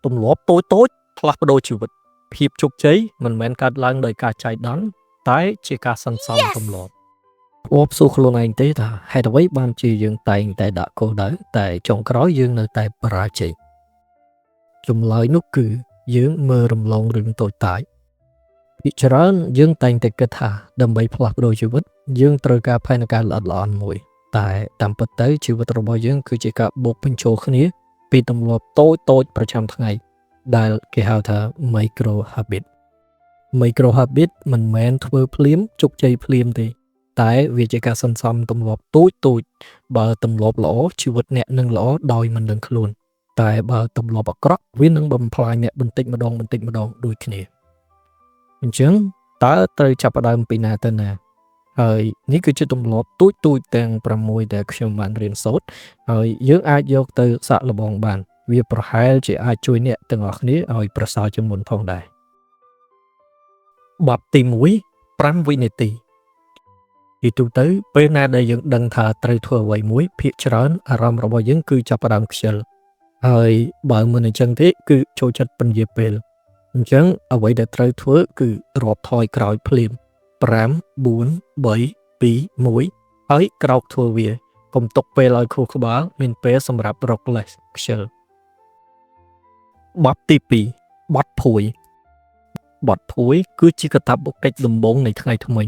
ទម្លាប់តូចផ្លាស់ប្ដូរជីវិតភាពជោគជ័យមិនមែនកើតឡើងដោយការចៃដន្យតែជាការសន្សំទម្លាប់អូបសួរខ្លួនឯងទេថាហេតុអ្វីបានជាយើងតែងតែដាក់គោលដៅតែចុងក្រោយយើងនៅតែបរាជ័យចម្លើយនោះគឺយើងមើលរំលងរឿងតូចតាចពីច្រើនយើងតែងតែគិតថាដើម្បីផ្លាស់ប្ដូរជីវិតយើងត្រូវការផែនការល្អិតល្អន់មួយតែតាមពិតទៅជីវិតរបស់យើងគឺជាការបូកបញ្ចូលគ្នាពីទម្លាប់តូចប្រចាំថ្ងៃដែលគេហៅថា micro habit មិនមែនធ្វើភ្លាមជោគជ័យភ្លាមទេតែវាជាការសន្សំទម្លាប់តូចបើទម្លាប់ល្អជីវិតអ្នកនឹងល្អដោយមិនដឹងខ្លួនតែបើទម្លាប់អាក្រក់វានឹងបំផ្លាញអ្នកបន្តិចម្ដងដូចគ្នាអញ្ចឹងតើត្រូវចាប់ផ្ដើមពីណាទៅណាហើយនេះគឺជាទម្លាប់តូចទាំង6ដែលខ្ញុំបានរៀនសូត្រហើយយើងអាចយកទៅសាកល្បងបានវាប្រហែលជាអាចជួយអ្នកទាំងអស់គ្នាឲ្យប្រសើរជាងមុនផងដែរបទទី1 5វិនាទីទីទូទៅពេលណាដែលយើងដឹងថាត្រូវធ្វើអ្វីមួយភាគច្រើនអារម្មណ៍របស់យើងគឺចាប់ផ្ដើមខ្ជិលហើយបើមិនអញ្ចឹងទេគឺចូលចិត្តពន្យាពេលអញ្ចឹងអ្វីដែលត្រូវធ្វើគឺរាប់ថយក្រោយភ្លាម5 4 3 2 1ហើយក្រោកធ្វើវាកុំទុកពេលឲ្យខួរក្បាលមានពេលសម្រាប់រកលេសខ្ជិលបទទី2បទភួយគឺជាកាតព្វកិច្ចដំបូងនៃថ្ងៃថ្មី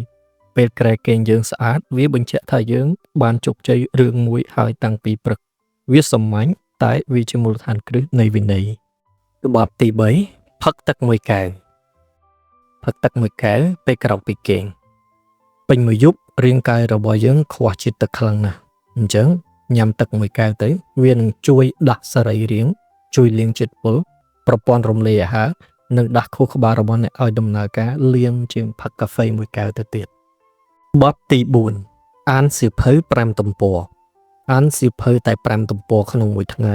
ពេលក្រែគេងយើងស្អាតវាបញ្ជាក់ថាយើងបានជោគជ័យរឿងមួយហើយតាំងពីព្រឹកវាសាមញ្ញតែវាជាមូលដ្ឋានគ្រឹះនៃវិន័យបទទី3ផឹកទឹកមួយកែវពេលក្រោកពីគេងពេញមួយយប់រាងកាយរបស់យើងខ្វះជាតិទឹកខ្លាំងណាស់អញ្ចឹងញ៉ាំទឹកមួយកែវទៅវានឹងជួយដាស់សរីរាង្គជួយលាងជាតិពុលប្រព័ន្ធរំលាយអាហារនិងដាស់ខួរក្បាលរបស់អ្នកឲ្យដំណើរការលឿនជាងផឹកកាហ្វេមួយកែវទៅទៀតបទទី4អានសៀវភៅ5ទំព័រអានសៀវភៅតែ5ទំព័រក្នុងមួយថ្ងៃ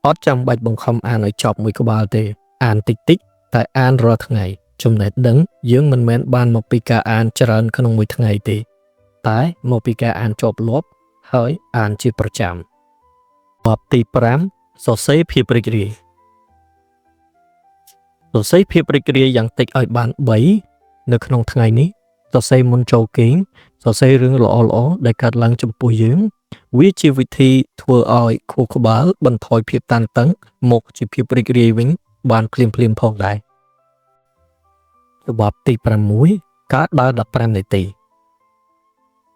អត់ចាំបាច់បង្ខំអានឲ្យចប់មួយក្បាលទេអានតិចតែអានរាល់ថ្ងៃចំណេះដឹងយើងមិនមែនបានមកពីការអានច្រើនក្នុងមួយថ្ងៃទេតែមកពីការអានជាប់លាប់ហើយអានជាប្រចាំបទទី5សរសេរភាពរីករាយយ៉ាងតិចឲ្យបាន3នៅក្នុងថ្ងៃនេះសរសេរមុនចូលគេងសរសេររឿងល្អដែលកើតឡើងចំពោះយើងវាជាវិធីធ្វើឲ្យខួរក្បាលបន្ថយភាពតានតឹងមកជាភាពរីករាយវិញបានភ្លាមផងដែរបទទី6ការដើរ15នាទី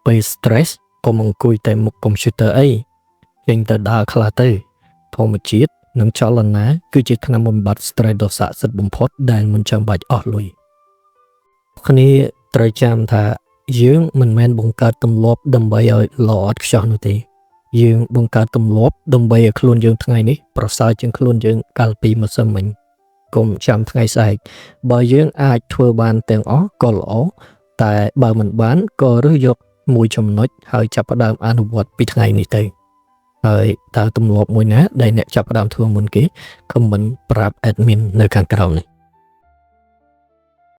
ពេល stress កុំអង្គុយតែមុខកុំព្យូទ័រអីចេញទៅដើរខ្លះទៅធម្មជាតិនិងចលនាគឺជាថ្នាំបំបាត់ stress ដ៏ស័ក្តិសិទ្ធិបំផុតដែលមិនចាំបាច់អស់លុយគ្នាត្រូវចាំថាយើងមិនមែនបង្កើតទម្លាប់ដើម្បីឲ្យល្អឥតខ្ចោះនោះទេយើងបង្កើតទម្លាប់ដើម្បីឲ្យខ្លួនយើងថ្ងៃនេះប្រសើរជាងខ្លួនយើងកាលពីម្សិលមិញកុំចាំថ្ងៃស្អែកបើយើងអាចធ្វើបានទាំងអស់ក៏ល្អតែបើមិនបានក៏រើសយកមួយចំណុចហើយចាប់ផ្ដើមអនុវត្តពីថ្ងៃនេះទៅហើយតើទម្លាប់មួយណាដែលអ្នកចាប់ផ្ដើមធ្វើមុនគេខមមិនប្រាប់ admin នៅខាងក្រោមនេះ